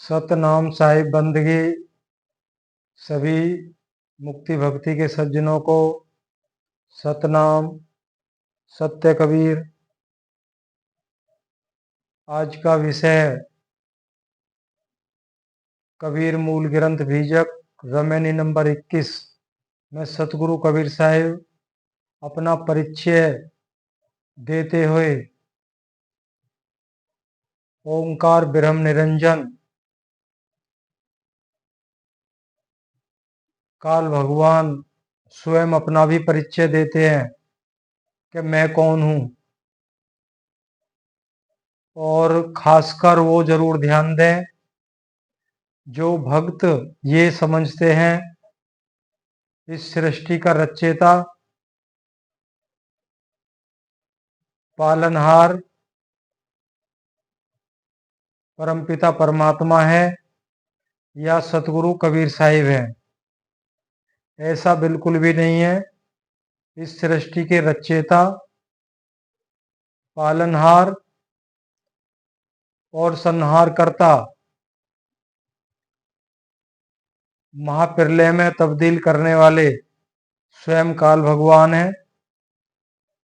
सतनाम साहिब बंदगी सभी मुक्ति भक्ति के सज्जनों को सतनाम सत्य कबीर। आज का विषय है कबीर मूल ग्रंथ बीजक रमैनी नंबर 21 में सतगुरु कबीर साहिब अपना परिचय देते हुए ओंकार ब्रह्म निरंजन काल भगवान स्वयं अपना भी परिचय देते हैं कि मैं कौन हूं। और खासकर वो जरूर ध्यान दें जो भक्त ये समझते हैं इस सृष्टि का रचयिता पालनहार परमपिता परमात्मा है या सतगुरु कबीर साहिब है। ऐसा बिल्कुल भी नहीं है। इस सृष्टि के रचयिता पालनहार और संहारकर्ता महाप्रलय में तब्दील करने वाले स्वयं काल भगवान है।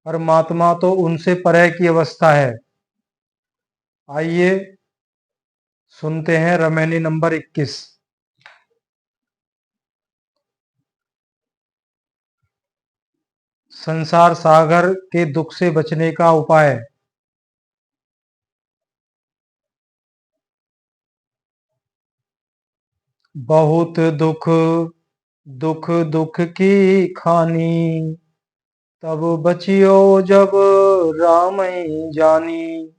परमात्मा तो उनसे परे की अवस्था है। आइए सुनते हैं रमैनी नंबर 21। संसार सागर के दुख से बचने का उपाय। बहुत दुख दुख दुख की खानी, तब बचियो जब राम ही जानी।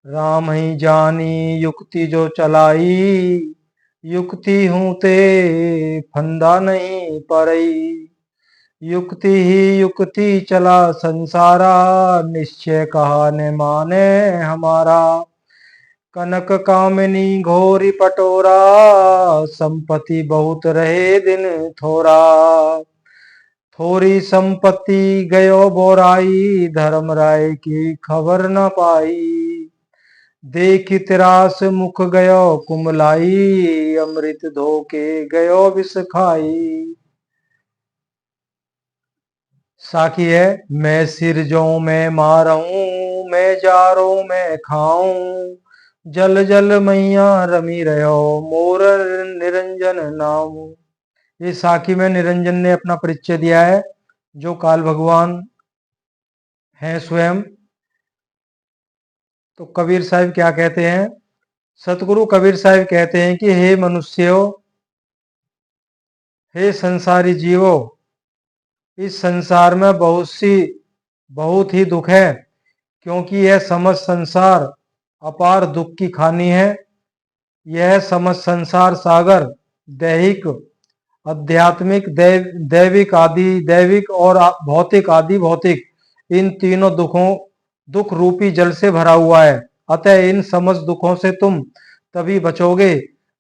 राम ही जानी युक्ति जो चलाई, युक्ति हूँ ते फंदा नहीं परई। युक्ति ही युक्ति चला संसारा, निश्चय कहा ने माने हमारा। कनक कामिनी घोरी पटोरा, संपत्ति बहुत रहे दिन थोरा। थोड़ी संपत्ति गयो बोराई, धर्म राय की खबर न पाई। देख तिरास मुख गयो कुमलाई, अमृत धोके गयो विष खाई। साखी है मैं सिर जो मैं मारूं, मैं जारो मैं खाऊं। जल जल मैया रमी रहो, मोर निरंजन नाम। ये साखी में निरंजन ने अपना परिचय दिया है जो काल भगवान हैं स्वयं। तो कबीर साहिब क्या कहते हैं? सतगुरु कबीर साहिब कहते हैं कि हे मनुष्यों, हे संसारी जीवो, इस संसार में बहुत ही दुख है, क्योंकि यह समस्त संसार अपार दुख की खानी है। यह समस्त संसार सागर दैहिक आध्यात्मिक दैविक और आदि भौतिक इन तीनों दुख रूपी जल से भरा हुआ है। अतः इन समस्त दुखों से तुम तभी बचोगे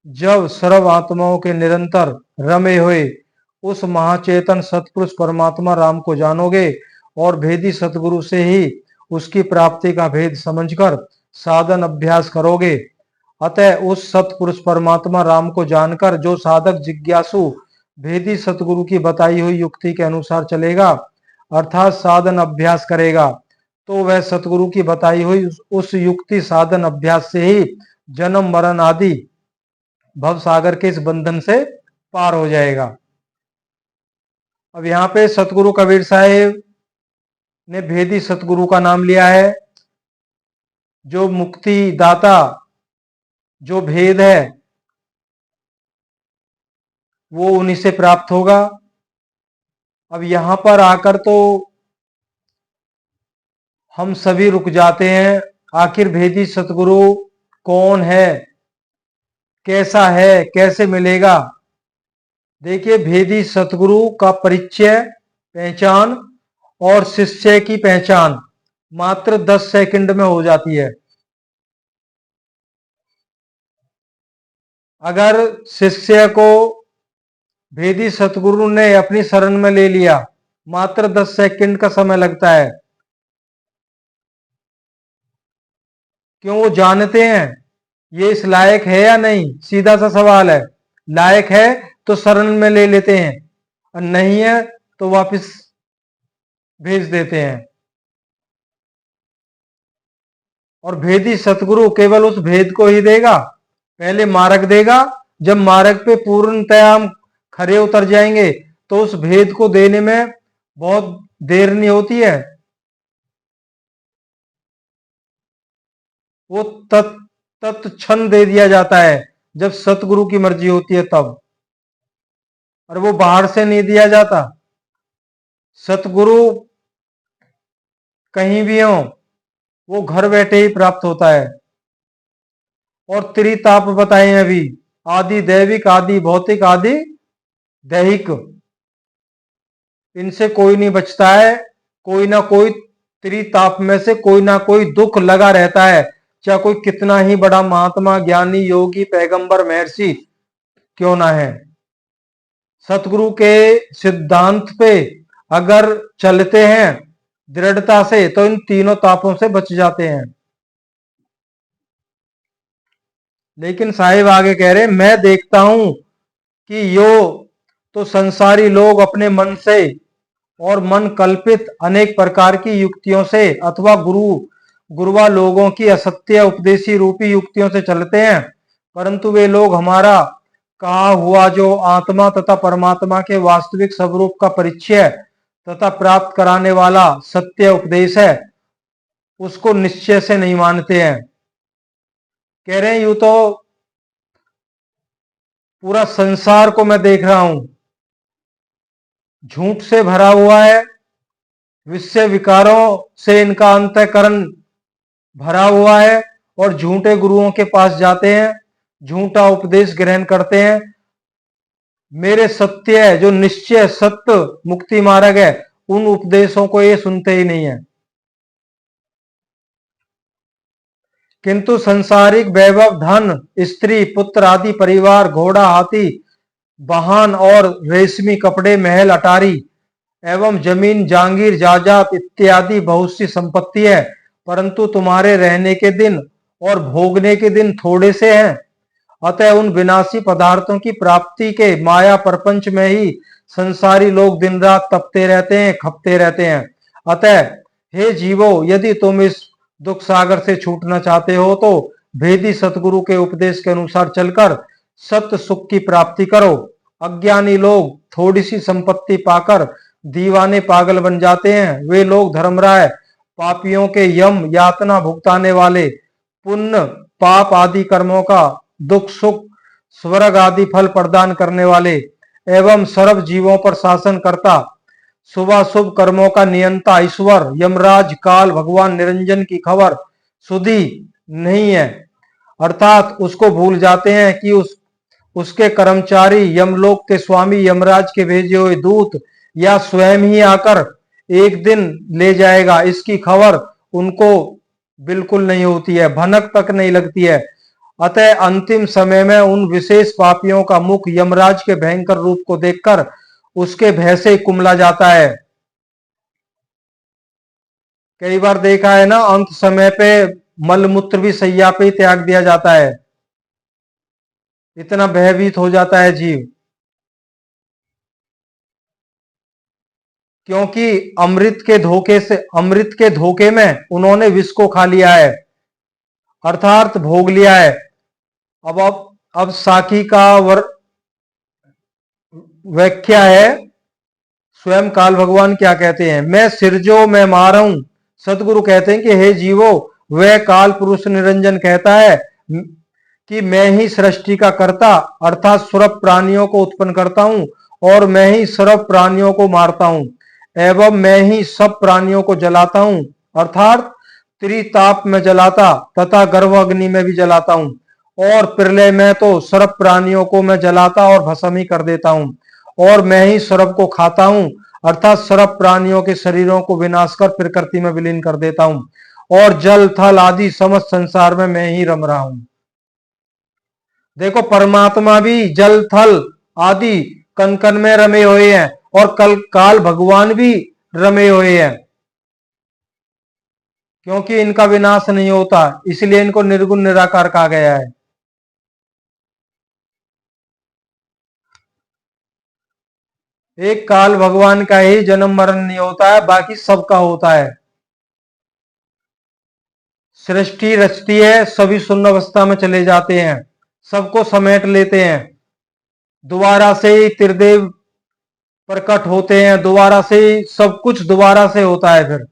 जब सर्व आत्माओं के निरंतर रमे हुए उस महाचेतन सतपुरुष परमात्मा राम को जानोगे और भेदी सतगुरु से ही उसकी प्राप्ति का भेद समझकर साधन अभ्यास करोगे। अतः उस सतपुरुष परमात्मा राम को जानकर जो साधक जिज्ञासु भेदी सतगुरु की बताई हुई युक्ति के अनुसार चलेगा, अर्थात साधन अभ्यास करेगा, तो वह सतगुरु की बताई हुई उस युक्ति साधन अभ्यास से ही जन्म मरण आदि भव सागर के इस बंधन से पार हो जाएगा। अब यहाँ पे सतगुरु कबीर साहिब ने भेदी सतगुरु का नाम लिया है। जो मुक्ति दाता जो भेद है वो उन्हीं से प्राप्त होगा। अब यहां पर आकर तो हम सभी रुक जाते हैं, आखिर भेदी सतगुरु कौन है, कैसा है, कैसे मिलेगा? देखिए, भेदी सतगुरु का परिचय पहचान और शिष्य की पहचान मात्र 10 सेकंड में हो जाती है। अगर शिष्य को भेदी सतगुरु ने अपनी शरण में ले लिया, मात्र 10 सेकंड का समय लगता है। क्यों? वो जानते हैं ये इस लायक है या नहीं, सीधा सा सवाल है। लायक है तो शरण में ले लेते हैं, और नहीं है तो वापस भेज देते हैं। और भेदी सतगुरु केवल उस भेद को ही देगा, पहले मार्ग देगा। जब मार्ग पे पूर्णतया हम खरे उतर जाएंगे तो उस भेद को देने में बहुत देर नहीं होती है। वो तत्क्षण दे दिया जाता है जब सतगुरु की मर्जी होती है तब, और वो बाहर से नहीं दिया जाता। सतगुरु कहीं भी हो, वो घर बैठे ही प्राप्त होता है। और त्रिताप बताए अभी, आदि दैविक, आदि भौतिक, आदि दैहिक। इनसे कोई नहीं बचता है। कोई ना कोई त्रिताप में से कोई ना कोई दुख लगा रहता है, चाहे कोई कितना ही बड़ा महात्मा, ज्ञानी, योगी, पैगंबर, महर्षि क्यों ना है। सतगुरु के सिद्धांत पे अगर चलते हैं दृढ़ता से तो इन तीनों तापों से बच जाते हैं। लेकिन साहिब आगे कह रहे, मैं देखता हूं कि यो तो संसारी लोग अपने मन से और मन कल्पित अनेक प्रकार की युक्तियों से अथवा गुरुवा लोगों की असत्य उपदेशी रूपी युक्तियों से चलते हैं, परंतु वे लोग हमारा कहा हुआ जो आत्मा तथा परमात्मा के वास्तविक स्वरूप का परिचय तथा प्राप्त कराने वाला सत्य उपदेश है, उसको निश्चय से नहीं मानते हैं। कह रहे हैं यूं तो पूरा संसार को मैं देख रहा हूं, झूठ से भरा हुआ है, विषय विकारों से इनका अंतःकरण भरा हुआ है, और झूठे गुरुओं के पास जाते हैं, झूठा उपदेश ग्रहण करते हैं। मेरे सत्य है जो निश्चय सत्य मुक्ति मार्ग है, उन उपदेशों को ये सुनते ही नहीं है। किंतु संसारिक वैभव, धन, स्त्री, पुत्र आदि, परिवार, घोड़ा, हाथी, वाहन और रेशमी कपड़े, महल, अटारी एवं जमीन, जागीर, जायदाद इत्यादि बहुत सी संपत्ति है, परंतु तुम्हारे रहने के दिन और भोगने के दिन थोड़े से हैं। अतः उन विनाशी पदार्थों की प्राप्ति के माया प्रपंच में ही संसारी लोग दिन रात तपते रहते हैं, खपते रहते हैं। अतः हे जीवो, यदि तुम इस दुख सागर से छूटना चाहते हो तो भेदी सतगुरु के उपदेश के अनुसार चलकर सत्य सुख की प्राप्ति करो। अज्ञानी लोग थोड़ी सी संपत्ति पाकर दीवाने पागल बन जाते हैं। वे लोग धर्मराय, पापियों के यम यातना भुगताने वाले, पुण्य पाप आदि कर्मों का दुख सुख स्वर्ग आदि फल प्रदान करने वाले एवं सर्व जीवों पर शासन करता, शुभ शुभ कर्मों का नियंता ईश्वर यमराज काल भगवान निरंजन की खबर सुधी नहीं है, अर्थात उसको भूल जाते हैं कि उसके कर्मचारी यमलोक के स्वामी यमराज के भेजे हुए दूत या स्वयं ही आकर एक दिन ले जाएगा, इसकी खबर उनको बिल्कुल नहीं होती है, भनक तक नहीं लगती है। अतः अंतिम समय में उन विशेष पापियों का मुख यमराज के भयंकर रूप को देखकर उसके भय से कुमला जाता है। कई बार देखा है ना, अंत समय पे मलमूत्र भी सैया पे ही त्याग दिया जाता है, इतना भयभीत हो जाता है जीव। क्योंकि अमृत के धोखे में उन्होंने विष को खा लिया है, अर्थात भोग लिया है। अब साखी का व्याख्या है, स्वयं काल भगवान क्या कहते हैं, मैं सिरजो मैं मारूं। सतगुरु कहते हैं कि हे जीवो, वह काल पुरुष निरंजन कहता है कि मैं ही सृष्टि का कर्ता अर्थात सर्व प्राणियों को उत्पन्न करता हूं, और मैं ही सर्व प्राणियों को मारता हूं, एवं मैं ही सब प्राणियों को जलाता हूं, अर्थात त्रिताप में जलाता तथा गर्भ अग्नि में भी जलाता हूं, और प्रलय में तो सर्व प्राणियों को मैं जलाता और भस्म ही कर देता हूं, और मैं ही सर्व को खाता हूं, अर्थात सर्व प्राणियों के शरीरों को विनाश कर प्रकृति में विलीन कर देता हूं, और जल थल आदि समस्त संसार में मैं ही रम रहा हूं। देखो, परमात्मा भी जल थल आदि कन कन में रमे हुए हैं, और कल काल भगवान भी रमे हुए हैं, क्योंकि इनका विनाश नहीं होता, इसलिए इनको निर्गुण निराकार कहा गया है। एक काल भगवान का ही जन्म मरण नहीं होता है, बाकी सबका होता है। सृष्टि रचती है, सभी शून्य अवस्था में चले जाते हैं, सबको समेट लेते हैं, दोबारा से ही त्रिदेव प्रकट होते हैं, दोबारा से ही सब कुछ दोबारा से होता है। फिर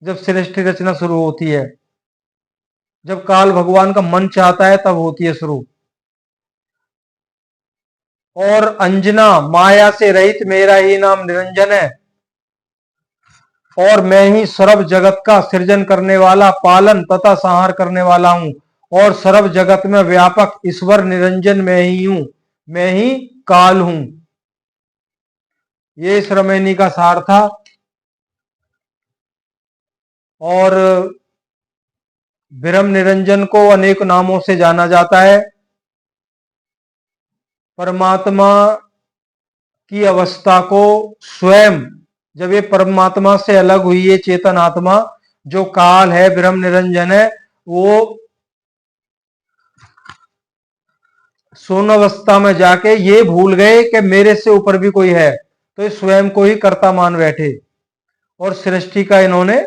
जब सृष्टि रचना शुरू होती है, जब काल भगवान का मन चाहता है तब होती है शुरू। और अंजना माया से रहित मेरा ही नाम निरंजन है, और मैं ही सर्व जगत का सृजन करने वाला, पालन तथा संहार करने वाला हूं, और सर्व जगत में व्यापक ईश्वर निरंजन मैं ही हूं, मैं ही काल हूं। ये इस रामायणी का सार था। और ब्रह्म निरंजन को अनेक नामों से जाना जाता है। परमात्मा की अवस्था को स्वयं, जब ये परमात्मा से अलग हुई है चेतन आत्मा, जो काल है, ब्रह्म निरंजन है, वो शून्य अवस्था में जाके ये भूल गए कि मेरे से ऊपर भी कोई है, तो ये स्वयं को ही कर्ता मान बैठे, और सृष्टि का इन्होंने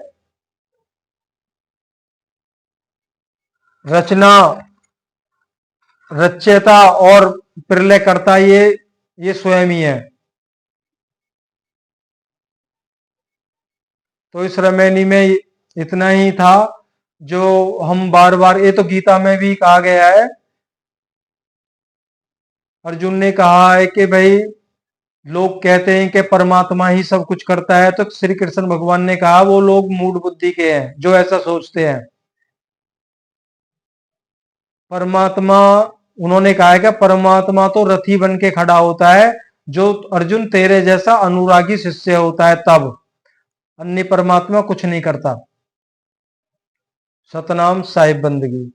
रचना, रचयिता और प्रलय करता ये स्वयं ही है। तो इस रामायणी में इतना ही था, जो हम बार बार, ये तो गीता में भी कहा गया है। अर्जुन ने कहा है कि भाई लोग कहते हैं कि परमात्मा ही सब कुछ करता है, तो श्री कृष्ण भगवान ने कहा वो लोग मूढ़ बुद्धि के हैं जो ऐसा सोचते हैं। परमात्मा, उन्होंने कहा है कि परमात्मा तो रथी बन के खड़ा होता है, जो अर्जुन तेरे जैसा अनुरागी शिष्य होता है तब, अन्य परमात्मा कुछ नहीं करता। सतनाम साहिब बंदगी।